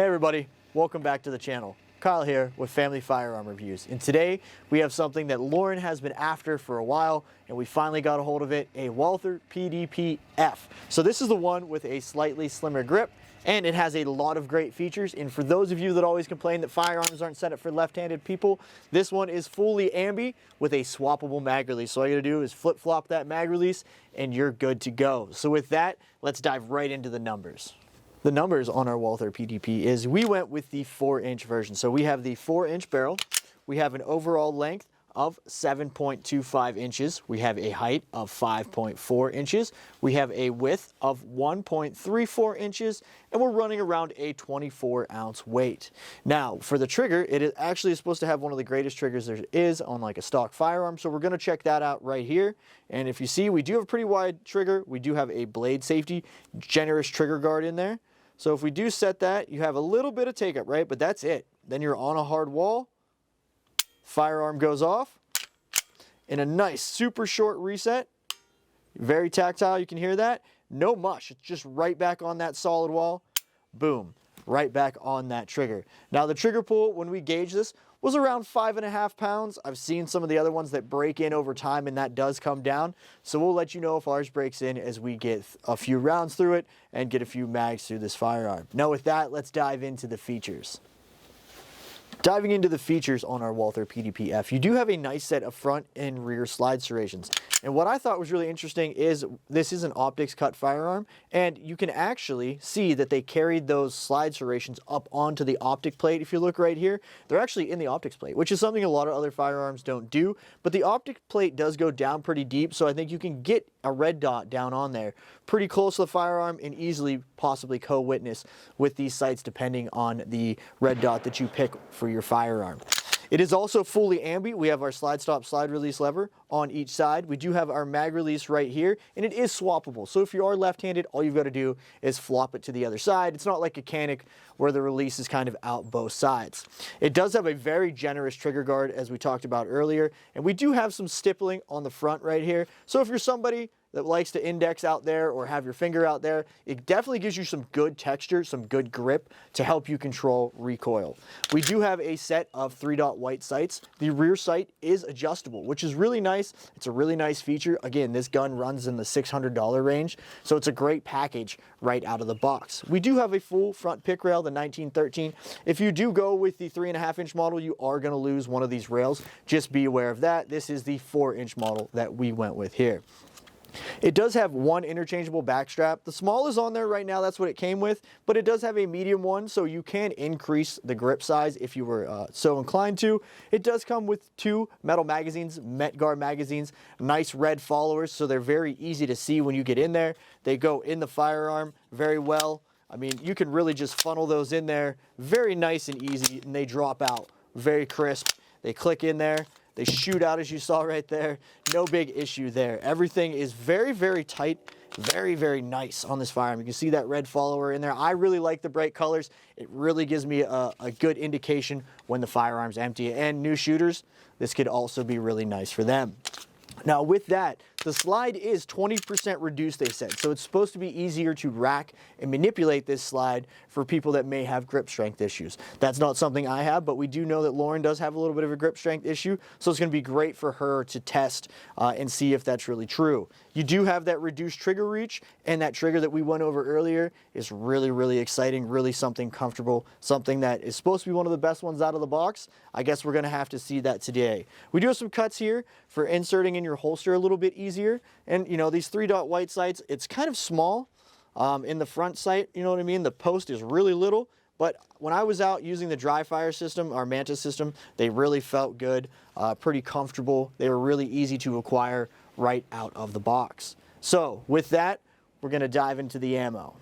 everybody, welcome back to the channel. Kyle here with Family Firearm Reviews, and today we have something that Lauren has been after for a while, and we finally got a hold of it, a Walther PDP F. So this is the one with a slightly slimmer grip, and it has a lot of great features. And for those of you that always complain that firearms aren't set up for left-handed people, this one is fully ambi with a swappable mag release. So all you gotta do is flip-flop that mag release and you're good to go. So with that, let's dive right into the numbers. The numbers on our Walther PDP is we went with the 4-inch version. So we have the 4-inch barrel. We have an overall length of 7.25 inches. We have a height of 5.4 inches. We have a width of 1.34 inches, and we're running around a 24-ounce weight. Now, for the trigger, it is actually supposed to have one of the greatest triggers there is on like a stock firearm, so we're gonna check that out right here. And if you see, we do have a pretty wide trigger. We do have a blade safety, generous trigger guard in there. So if we do set that, you have a little bit of take up, right? But that's it. Then you're on a hard wall. Firearm goes off in a nice super short reset. Very tactile, you can hear that. No mush, it's just right back on that solid wall. Boom, right back on that trigger. Now the trigger pull, when we gauge this, was around 5.5 pounds. I've seen some of the other ones that break in over time, and that does come down. So we'll let you know if ours breaks in as we get a few rounds through it and get a few mags through this firearm. Now with that, let's dive into the features. Diving into the features on our Walther PDP F, you do have a nice set of front and rear slide serrations. And what I thought was really interesting is this is an optics cut firearm, and you can actually see that they carried those slide serrations up onto the optic plate. If you look right here, they're actually in the optics plate, which is something a lot of other firearms don't do. But the optic plate does go down pretty deep, so I think you can get a red dot down on there pretty close to the firearm and easily possibly co-witness with these sights depending on the red dot that you pick for your firearm. It is also fully ambi. We have our slide stop slide release lever on each side. We do have our mag release right here, and it is swappable. So if you are left-handed, all you've got to do is flop it to the other side. It's not like a Canic where the release is kind of out both sides. It does have a very generous trigger guard, as we talked about earlier, and we do have some stippling on the front right here. So if you're somebody that likes to index out there or have your finger out there, it definitely gives you some good texture, some good grip to help you control recoil. We do have a set of 3-dot white sights. The rear sight is adjustable, which is really nice. It's a really nice feature. Again, this gun runs in the $600 range, so it's a great package right out of the box. We do have a full front pick rail, the 1913. If you do go with the 3.5-inch model, you are gonna lose one of these rails. Just be aware of that. This is the 4-inch model that we went with here. It does have one interchangeable backstrap. The small is on there right now, that's what it came with, but it does have a medium one, so you can increase the grip size if you were so inclined to. It does come with 2 metal magazines, Metgar magazines, nice red followers, so they're very easy to see when you get in there. They go in the firearm very well. I mean, you can really just funnel those in there, very nice and easy, and they drop out very crisp. They click in there. They shoot out as you saw right there. No big issue there. Everything is very, very tight, very, very nice on this firearm. You can see that red follower in there. I really like the bright colors. It really gives me a good indication when the firearm's empty. And new shooters, this could also be really nice for them. Now with that, the slide is 20% reduced, they said. So it's supposed to be easier to rack and manipulate this slide for people that may have grip strength issues. That's not something I have, but we do know that Lauren does have a little bit of a grip strength issue. So it's gonna be great for her to test and see if that's really true. You do have that reduced trigger reach, and that trigger that we went over earlier is really, really exciting, really something comfortable, something that is supposed to be one of the best ones out of the box. I guess we're gonna have to see that today. We do have some cuts here for inserting in your holster a little bit easier. And you know, these 3-dot white sights, it's kind of small in the front sight, you know what I mean? The post is really little, but when I was out using the dry fire system, our Mantis system, they really felt good, pretty comfortable. They were really easy to acquire right out of the box. So with that, we're gonna dive into the ammo.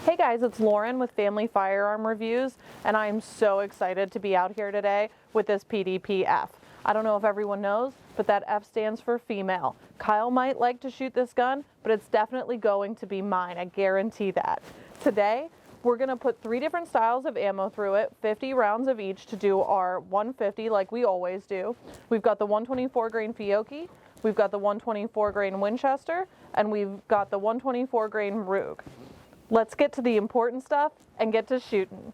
Hey guys, it's Lauren with Family Firearm Reviews, and I'm so excited to be out here today with this PDP F. I don't know if everyone knows, but that F stands for female. Kyle might like to shoot this gun, but it's definitely going to be mine, I guarantee that. Today, we're gonna put 3 different styles of ammo through it, 50 rounds of each to do our 150 like we always do. We've got the 124 grain Fiocchi, we've got the 124 grain Winchester, and we've got the 124 grain Rug. Let's get to the important stuff and get to shooting.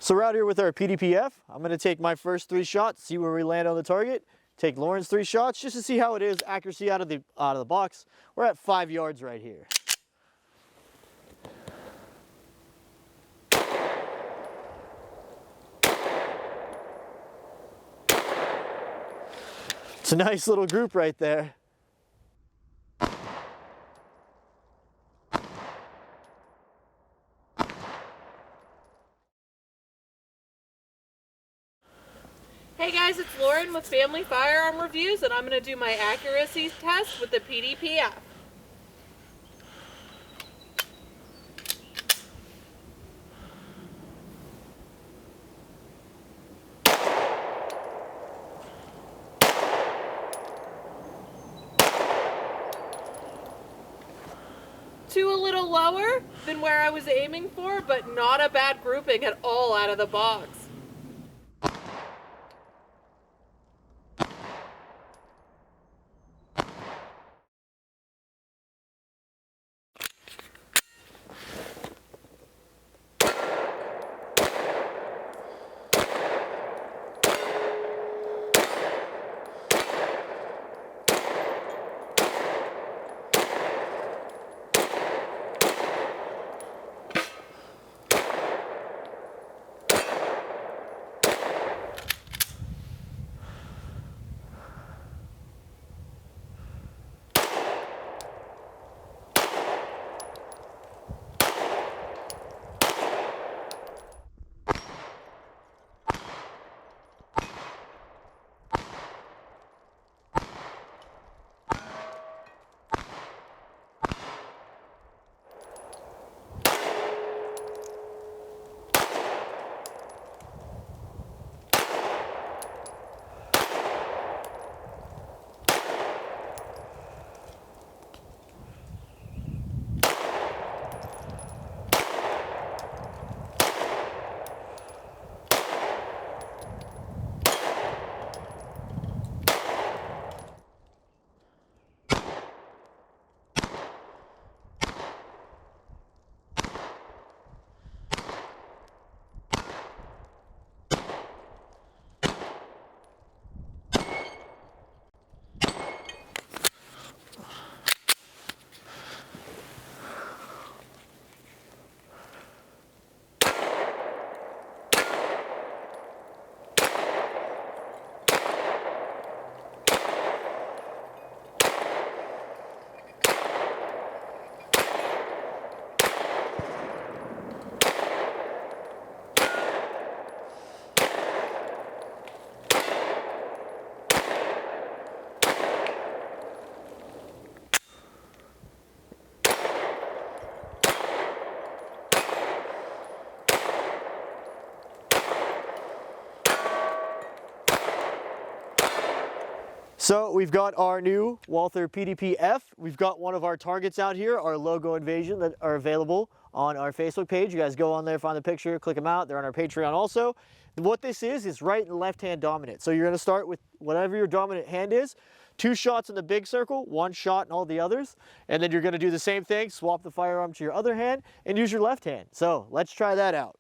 So we're out here with our PDP-F. I'm gonna take my first 3 shots, see where we land on the target. Take Lauren's 3 shots just to see how it is, accuracy out of the box. We're at 5 yards right here. It's a nice little group right there. Hey guys, it's Lauren with Family Firearm Reviews, and I'm going to do my accuracy test with the PDP F. A little lower than where I was aiming for, but not a bad grouping at all out of the box. So we've got our new Walther PDP F. We've got one of our targets out here, our logo invasion, that are available on our Facebook page. You guys go on there, find the picture, click them out. They're on our Patreon also. What this is right and left hand dominant. So you're gonna start with whatever your dominant hand is, 2 shots in the big circle, 1 shot in all the others. And then you're gonna do the same thing, swap the firearm to your other hand and use your left hand. So let's try that out.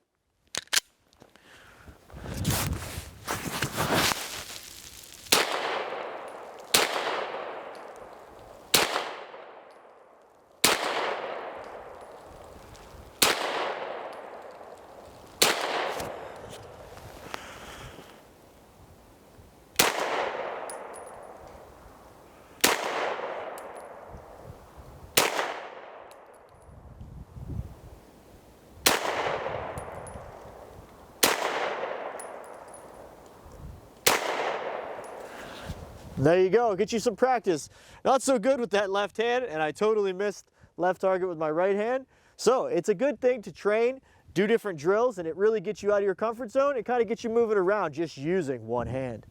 There you go, get you some practice. Not so good with that left hand, and I totally missed left target with my right hand. So it's a good thing to train, do different drills, and it really gets you out of your comfort zone. It kind of gets you moving around just using one hand.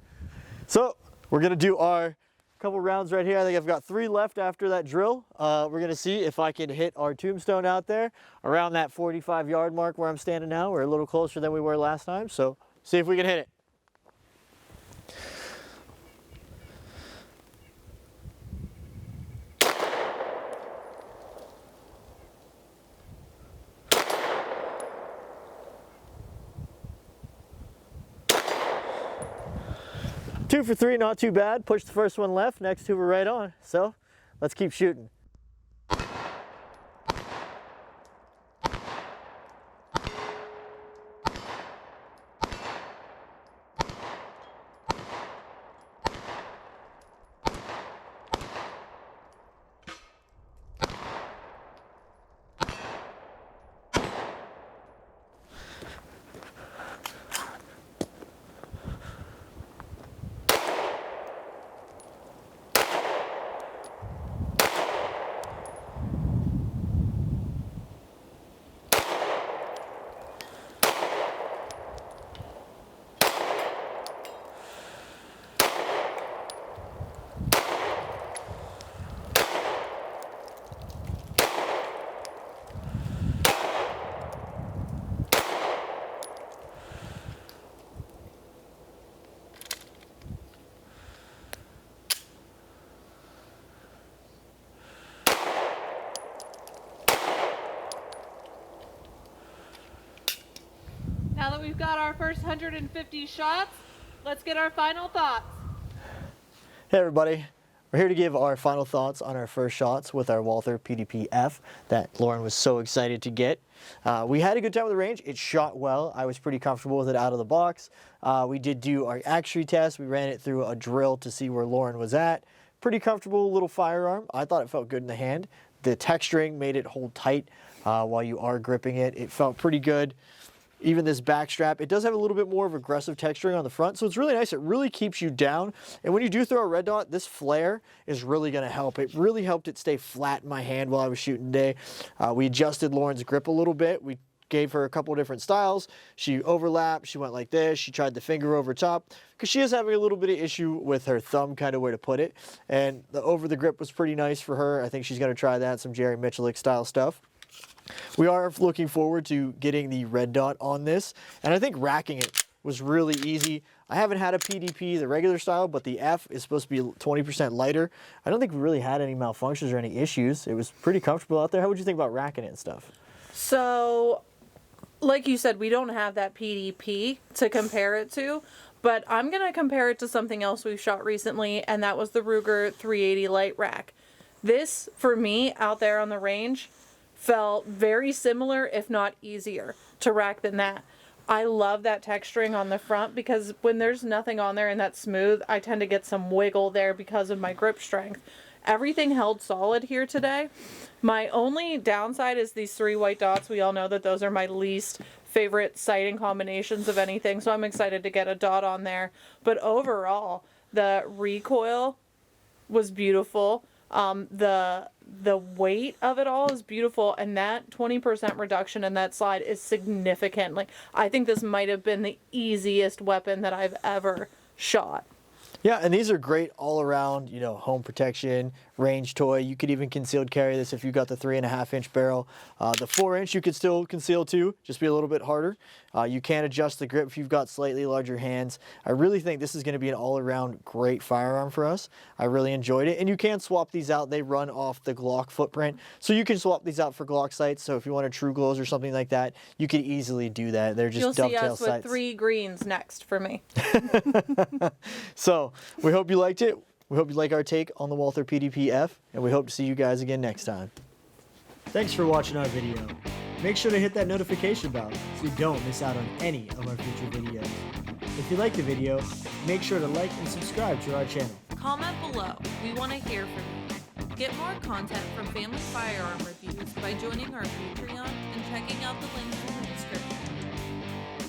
So we're gonna do our couple rounds right here. I think I've got 3 left after that drill. We're gonna see if I can hit our tombstone out there around that 45-yard mark where I'm standing now. We're a little closer than we were last time, so see if we can hit it. 2 for 3, not too bad. Pushed the first one left, next two were right on. So let's keep shooting. Now that we've got our first 150 shots, let's get our final thoughts. Hey everybody, we're here to give our final thoughts on our first shots with our Walther PDP F that Lauren was so excited to get. We had a good time with the range. It shot well. I was pretty comfortable with it out of the box. We did do our accuracy test. We ran it through a drill to see where Lauren was at. Pretty comfortable little firearm. I thought it felt good in the hand. The texturing made it hold tight while you are gripping it. It felt pretty good. Even this back strap, it does have a little bit more of aggressive texturing on the front, so it's really nice. It really keeps you down. And when you do throw a red dot, this flare is really going to help. It really helped it stay flat in my hand while I was shooting today. We adjusted Lauren's grip a little bit. We gave her a couple of different styles. She overlapped, she went like this, she tried the finger over top, because she is having a little bit of issue with her thumb, kind of where to put it. And the over the grip was pretty nice for her. I think she's going to try that, some Jerry Michalik style stuff. We are looking forward to getting the red dot on this, and I think racking it was really easy. I haven't had a PDP, the regular style, but the F is supposed to be 20% lighter. I don't think we really had any malfunctions or any issues. It was pretty comfortable out there. How would you think about racking it and stuff? So, like you said, we don't have that PDP to compare it to, but I'm going to compare it to something else we've shot recently, and that was the Ruger 380 light rack. This, for me, out there on the range, felt very similar, if not easier, to rack than that. I love that texturing on the front because when there's nothing on there and that's smooth, I tend to get some wiggle there because of my grip strength. Everything held solid here today. My only downside is these 3 white dots. We all know that those are my least favorite sighting combinations of anything, so I'm excited to get a dot on there. But overall, the recoil was beautiful. The weight of it all is beautiful, and that 20% reduction in that slide is significant. Like, I think this might have been the easiest weapon that I've ever shot. Yeah, and these are great all around, you know, home protection, range toy. You could even concealed carry this if you got the 3.5-inch barrel. The 4-inch you could still conceal too, just be a little bit harder. You can adjust the grip if you've got slightly larger hands. I really think this is going to be an all-around great firearm for us. I really enjoyed it, and you can swap these out. They run off the Glock footprint, so you can swap these out for Glock sights. So if you want a True Glows or something like that, you could easily do that. They're just dovetail sights. You'll see us with 3 greens next for me. So we hope you liked it. We hope you like our take on the Walther PDP F, and we hope to see you guys again next time. Thanks for watching our video. Make sure to hit that notification bell so you don't miss out on any of our future videos. If you like the video, make sure to like and subscribe to our channel. Comment below. We want to hear from you. Get more content from Family Firearm Reviews by joining our Patreon and checking out the links in the description.